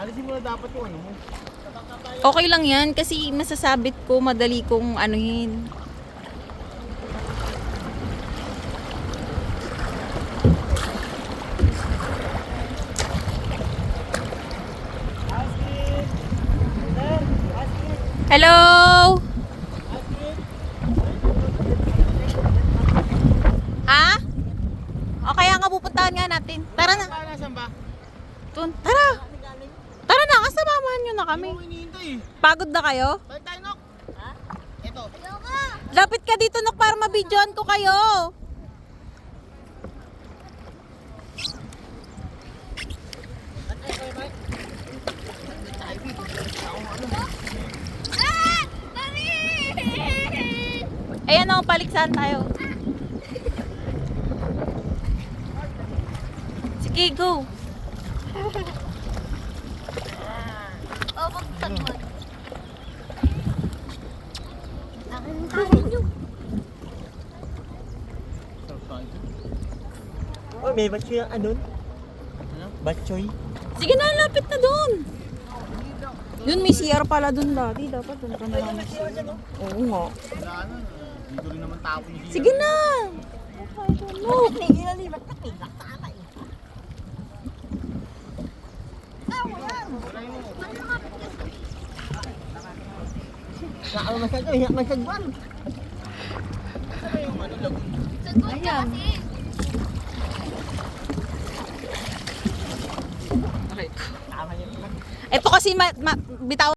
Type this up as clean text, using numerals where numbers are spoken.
Alisin mo na dapat yung ano mo. Okay lang yan kasi masasabit ko, madali kong anuhin. Hello! Ah? O kaya nga pupuntahan nga natin. Tara na. Nasaan ba? Tun, tara. Tara na, kasamahan nyo na kami. Hindi mo hinihintay eh. Pagod na kayo? Balik tayo, Nok. Ha? Ito. Lapit ka dito, Nok, para mabidyoan ko kayo. Ayan o, paliksan tayo. Sige, go. Oh, magtagman. Akin tayo nyo. Oh, may batchoy ang ano? Batchoy? Sige na, lapit na doon. Doon may CR pala doon dati. Dapat doon ka na lang. Oo nga. Wala na. Dito rin naman tao yung Sige na. No. Saan masag? Ay, masagwan. Ayan. Ito kasi bitaw